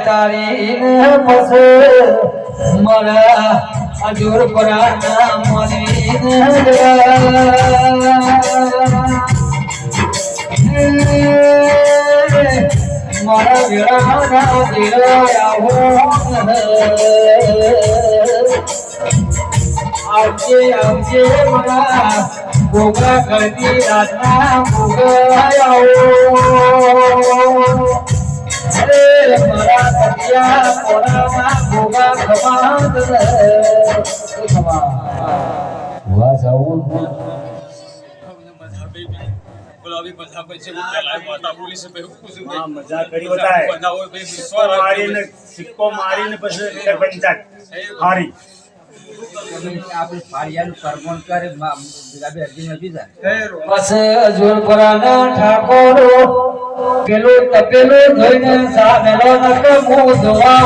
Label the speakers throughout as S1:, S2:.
S1: તારી મારા અજોર પરાના મની મારા વેળાના દેરાવો આવજે આવજે મારા ગોગા કરતી રાતના ગોગાયો મારા કટિયા કોનામાં ગોગા ખમાદ વાહ જાવું
S2: गुलाबी मजा पे से लाइव माता बोली से पे कुछ
S3: हां मजा करी होता है
S2: बनाओ पे विश्वास
S3: मारीने सिक्को मारीने પછી પંચાક હારી
S1: આપણે ફાળિયાનું પરમોન કરે ગુલાબી અર્જુન નથી જાય બસ અજોર પરાના ઠાકોરો પેલો તપેલો ધોઈને સામેલો નક મોદવા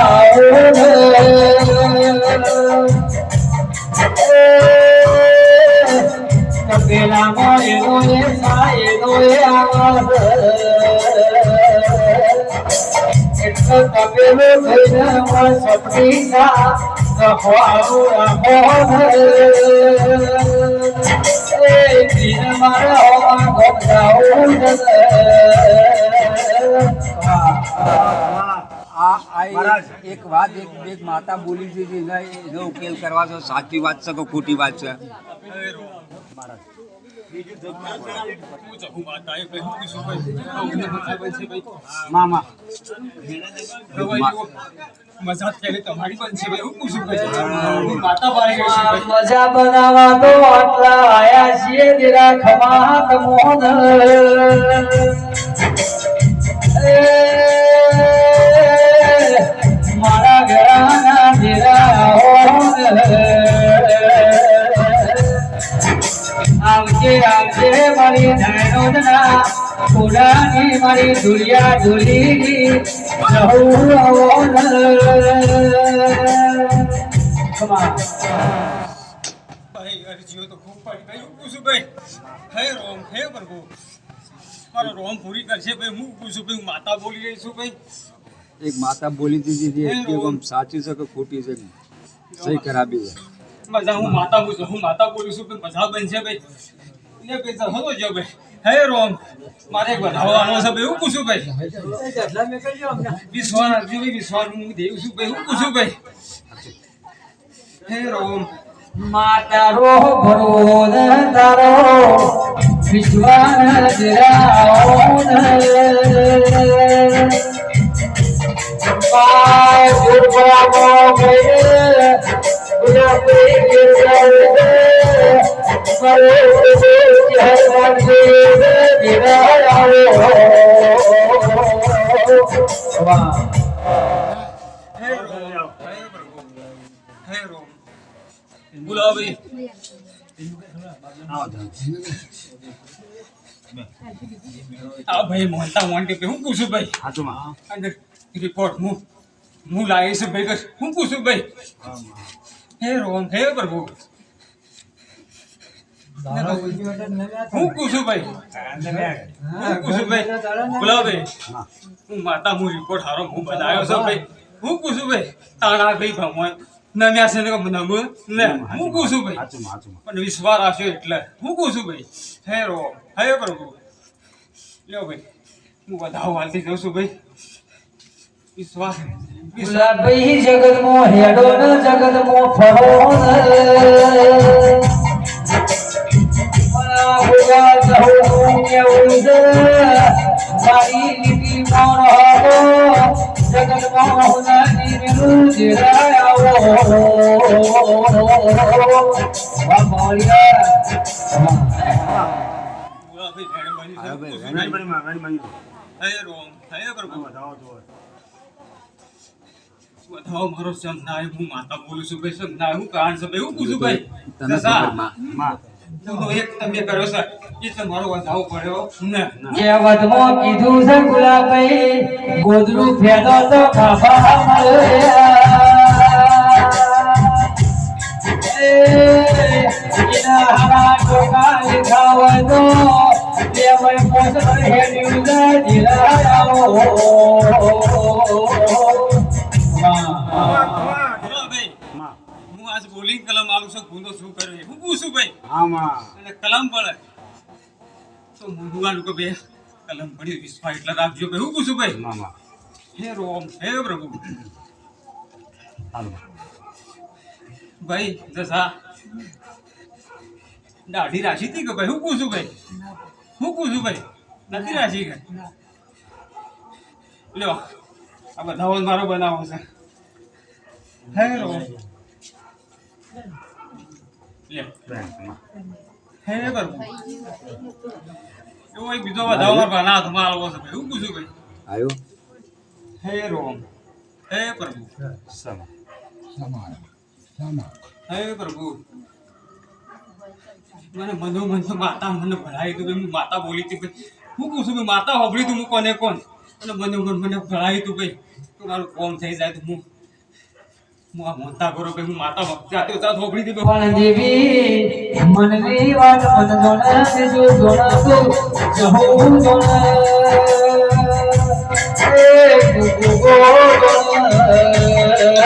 S1: તપેલા માં એનો એ સાયનો એ આવાજ એટલો તપેલો ધોઈને મન સપની ના રખવાઓ મોહન એ દિન મારા ગોગડાઓ
S4: એક વાત એક માતા બોલી છે એનો ઉકેલ કરવા છો સાચી વાત છે કે ખોટી વાત છે
S3: મામા
S2: મજા કેલી તમારી પણ છે ભાઈ હું પૂછું માતા બાઈ ગઈ છે
S1: મજા બનાવવા તો આટલા આયા છીએ જરા ખમાત મોહન મારા ઘરાના જરા આવજે આવજે મારી ધૈણોદના કોડાની મારી ધુલિયા ધુલીની જહું આવોન કમા
S2: ભાઈ અરજીઓ તો ખૂબ પડી ભાઈ હું પૂછું ભાઈ હે રોમ હે પ્રભુ મારો રોમ પૂરી કરશે ભાઈ હું પૂછું ભાઈ માતા બોલી રહી છું ભાઈ
S4: એક માતા બોલી દીધી કે આમ સાચી છે કે ખોટી છે સહી કરાવી છે
S2: મજા હું માતા બોલું છું ભાઈ મજા બનશે ભાઈ ને ભાઈ જહો જો ભાઈ હે રોમ મારે એક વધાવવાનો છે ભાઈ હું પૂછું ભાઈ વિશ્વાસ વિશ્વાસ હું દેવ છું ભાઈ હું પૂછું ભાઈ હે રોમ
S1: માતારો ભરોદ તારો વિશ્વાસ જરાઓન પાય ગુરબામો ગયે ગુલાબી ગિરગલ મરે ચહેરા દે વિરાયો વાહ
S2: હે પ્રભુ હે રોમ ગુલાબી આ ભાઈ મોહનતા મોન્ટી પે હું પૂછું ભાઈ
S3: હાચુમાં
S2: અંદર રિપોર્ટ હું લાવી છું ભાઈ હું પૂછું ભાઈ હે રોમ હે પ્રભુ હું પૂછું ભાઈ ગુલાબી હું માતા હું રિપોર્ટ હારો હું બનાવ્યો છું ભાઈ હું પૂછું ભાઈ તાણા ભાઈ ભગવાન નમ્યા છે ને નમું ને હું પૂછું ભાઈ
S3: હાચુમાં
S2: પણ વિશ્વાસ રાખ્યો એટલે હું પૂછું ભાઈ હે રોમ હે પ્રભુ લ્યો ભાઈ હું વધાવ હાલતી જઉં છું ભાઈ વિશ્વાસ
S1: ગુલાબી જગતમો હેડો ન જગતમો ફરો મારા હોયા જહું કેવું મારી નીતિ મોર હો જગતમો હુનાની વિરુ જરાયો વા મોલિયા
S2: હે રોમ હે પ્રભુ વધાવો મારો સમનાય હું માતા બોલું છું ભાઈ સમનાય હું કારણ છે ભાઈ હું પૂછું ભાઈ
S4: તને ખબર માં
S2: તું તો એક તમે કર્યો છે એ તમારો વધાવો પડ્યો ને
S1: કહેવતમાં કીધું છે ગુલાબભાઈ ગોદડું ફેંદો તો ખાવા મળે એના હવા ટોકા લીધા તો તે ભાઈ પોસર હેડ્યું જાય ધીરાઓ
S2: ભાઈ હું આજ બોલિંગ કલમ આલું છું ગુંદો શું કરે હું પૂછું ભાઈ
S3: આમાં
S2: અને કલમ પડે તો મુંડવાનું કે બે કલમ પડી વિશ્વા એટલે રાખજો ભાઈ હું પૂછું ભાઈ
S3: મામા
S2: હે રોમ હે પ્રભુ
S3: હાલો
S2: ભાઈ દસા દાઢી રાશી હતી કે ભાઈ હું પૂછું ભાઈ નથી રાશી કે લ્યો આ બધા મારો બનાવો છે હે રોમ લે હે પ્રભુ એવો એક બીજો વધાવો મારો બનાવો તો મારો છે ભાઈ હું પૂછું ભાઈ
S3: આયો
S2: હે રોમ હે પ્રભુ હે પ્રભુ મને મનોમન તો માતા મને ભણાવી તું ભાઈ હું માતા બોલી હતી ભાઈ હું પૂછું ભાઈ માતા હોભળી તું હું કોને કોણ અને મનોમન મને ભણાવી તું ભાઈ તો મારું કોમ થઈ જાય તો હું આ મોતા કરો ભાઈ હું માતા જાતે જાત હોભળી હતી
S1: પણ દેવી મનની વાત મન જોડે જો જોડાતો જહું જોડે એ ગુગો જોડે